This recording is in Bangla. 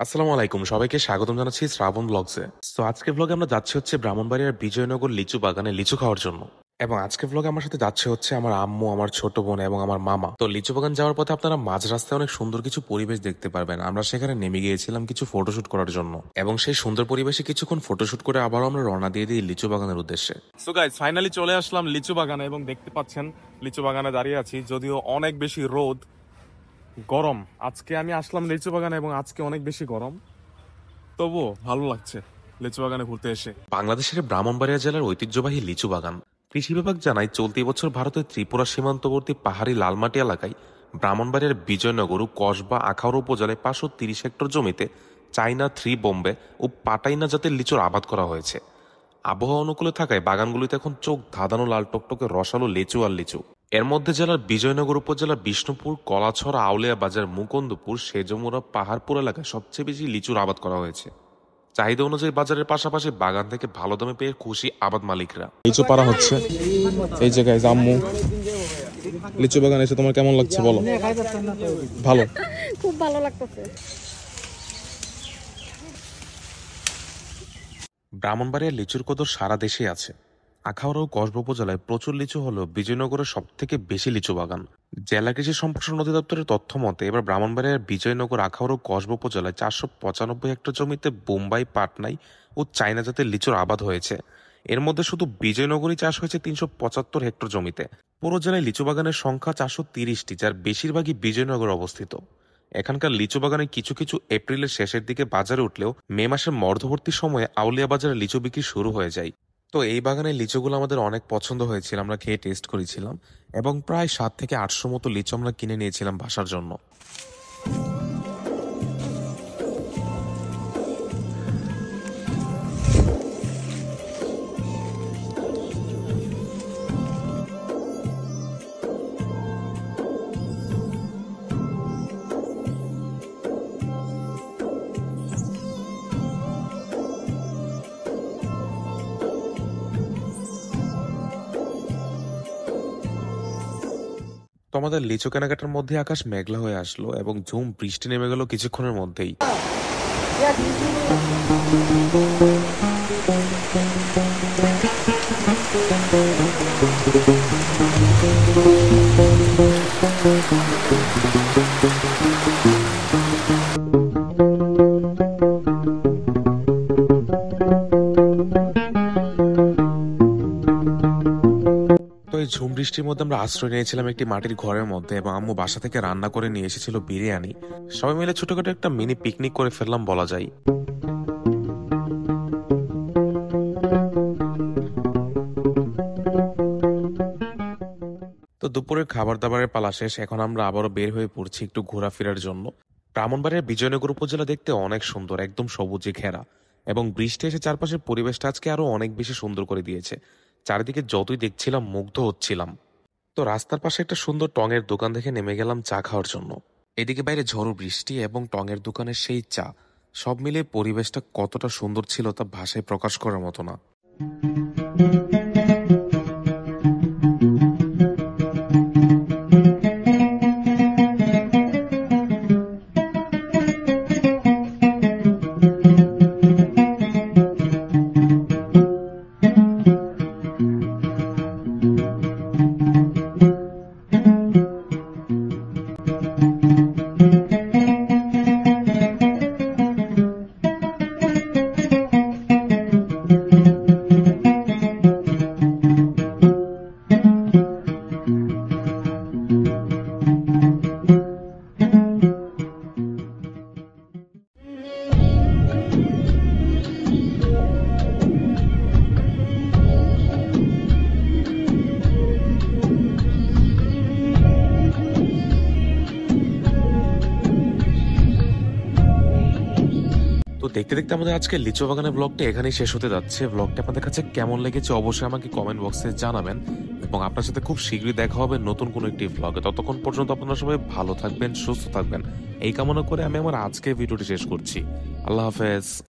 আসসালামু আলাইকুম, সবাইকে স্বাগতম জানাচ্ছি শ্রাবণ ব্লগসে। তো আজকে ব্লগে আমরা যাচ্ছি হচ্ছে ব্রাহ্মণবাড়িয়ার বিজয়নগর লিচু বাগানে লিচু খাওয়ার জন্য। এবং আজকে ব্লগে আমার সাথে যাচ্ছে হচ্ছে আমার আম্মু, আমার ছোট বোন এবং আমার মামা। তো লিচু বাগান যাওয়ার পথে আপনারা মাঝ রাস্তায় অনেক সুন্দর কিছু পরিবেশ দেখতে পারবেন। আমরা সেখানে নেমে গিয়েছিলাম কিছু ফটোশুট করার জন্য, এবং সেই সুন্দর পরিবেশে কিছুক্ষণ ফটোশুট করে আবারও আমরা রওনা দিয়ে দিই লিচু বাগানের উদ্দেশ্যে। সো গাইস, ফাইনালি চলে আসলাম লিচু বাগানে এবং দেখতে পাচ্ছেন লিচু বাগানে দাঁড়িয়ে আছি। যদিও অনেক বেশি রোদ, গরম। আজকে আমি আসলাম লিচু বাগানে এবং আজকে অনেক বেশি গরম, তবুও ভালো লাগছে লিচু বাগানে ঘুরতে এসে। বাংলাদেশের ব্রাহ্মণবাড়িয়া জেলার ঐতিহ্যবাহী লিচু বাগান। কৃষি বিভাগ জানায় চলতি বছর ভারতের ত্রিপুরা সীমান্তবর্তী পাহাড়ি লালমাটি এলাকায় ব্রাহ্মণবাড়িয়ার বিজয়নগর ও কসবা আখাউড়া উপজেলায় 530 হেক্টর জমিতে চাইনা থ্রি বোম্বে ও পাটাইনা জাতের লিচুর আবাদ করা হয়েছে। আবহাওয়া অনুকূলে থাকায় বাগানগুলিতে এখন চোখ ধাঁধানো লাল টকটকে রসালো লিচু আর লিচু। এর মধ্যে জেলার বিজয়নগর উপজেলার বিষ্ণুপুর, কলাছড়া, আউলিয়া বাজার, মুকুন্দপুর, সেজমুড়া, পাহাড়পুর এলাকায় সবচেয়ে বেশি লিচুর আবাদ করা হয়েছে। চাহিদা অনুযায়ী বাজারের পাশাপাশি বাগান থেকে ভালো দামে পেয়ে খুশি আবাদ মালিকরা। লিচু পাড়া হচ্ছে এই যে গাইস। আম্মু, লিচু বাগানে এসে তোমার কেমন লাগছে বলো? ভালো, খুব ভালো লাগতেছে। ব্রাহ্মণবাড়িয়ার লিচুর কদর সারা দেশে আছে। আখাউড়া ও কসবা উপজেলায় প্রচুর লিচু হলেও বিজয়নগরের সব থেকে বেশি লিচু বাগান। জেলা কৃষি সম্প্রসারণ অধিদপ্তরের তথ্য মতে এবার ব্রাহ্মণবাড়িয়ার বিজয়নগর, আখাউড়া ও কসবা উপজেলায় 495 হেক্টর জমিতে বোম্বাই, পাটনাই ও চায়না জাতের লিচুর আবাদ হয়েছে। এর মধ্যে শুধু বিজয়নগরই চাষ হয়েছে 375 হেক্টর জমিতে। পুরো জেলায় লিচু বাগানের সংখ্যা 430টি, যার বেশিরভাগই বিজয়নগরে অবস্থিত। এখানকার লিচু বাগানে কিছু কিছু এপ্রিলের শেষের দিকে বাজারে উঠলেও মে মাসের মধ্যবর্তী সময়ে আউলিয়া বাজারে লিচু বিক্রি শুরু হয়ে যায়। তো এই বাগানের লিচুগুলো আমাদের অনেক পছন্দ হয়েছিল, আমরা খেয়ে টেস্ট করেছিলাম এবং প্রায় 700 থেকে 800 মতো লিচু আমরা কিনে নিয়েছিলাম বাসার জন্য। তো আমাদের লিচু কেনাকাটার মধ্যে আকাশ মেঘলা হয়ে আসলো এবং ঝুম বৃষ্টি নেমে গেল কিছুক্ষণের মধ্যেই। তো এই ঝুম বৃষ্টির মধ্যে আমরা আশ্রয় নিয়েছিলাম একটি মাটির ঘরের মধ্যে, এবং আম্মু বাসা থেকে রান্না করে নিয়ে এসেছিল বিরিয়ানি। সবাই মিলে ছোটখাটো একটা মিনি পিকনিক করে ফেললাম বলা যায়। তো দুপুরের খাবার দাবারের পালা শেষ, এখন আমরা আবারও বের হয়ে পড়ছি একটু ঘোরাফেরার জন্য। ব্রাহ্মণবাড়িয়ার বিজয়নগর উপজেলা দেখতে অনেক সুন্দর, একদম সবুজে ঘেরা, এবং বৃষ্টি এসে চারপাশের পরিবেশটা আজকে আরো অনেক বেশি সুন্দর করে দিয়েছে। চারিদিকে যতই দেখছিলাম মুগ্ধ হচ্ছিলাম। তো রাস্তার পাশে একটা সুন্দর টঙের দোকান দেখে নেমে গেলাম চা খাওয়ার জন্য। এদিকে বাইরে ঝড়ো বৃষ্টি এবং টঙের দোকানের সেই চা, সব মিলিয়ে পরিবেশটা কতটা সুন্দর ছিল তা ভাষায় প্রকাশ করার মতো না। তো দেখতে দেখতে আমাদের আজকে লিচু বাগানের ব্লগটা এখানেই শেষ হতে যাচ্ছে। ব্লগটা আপনাদের কাছে কেমন লেগেছে অবশ্যই আমাকে কমেন্ট বক্সে জানাবেন, এবং আপনার সাথে খুব শীঘ্রই দেখা হবে নতুন কোনো একটি ব্লগে। ততক্ষণ পর্যন্ত আপনারা সবাই ভালো থাকবেন, সুস্থ থাকবেন, এই কামনা করে আমি আমার আজকের ভিডিওটি শেষ করছি। আল্লাহ হাফেজ।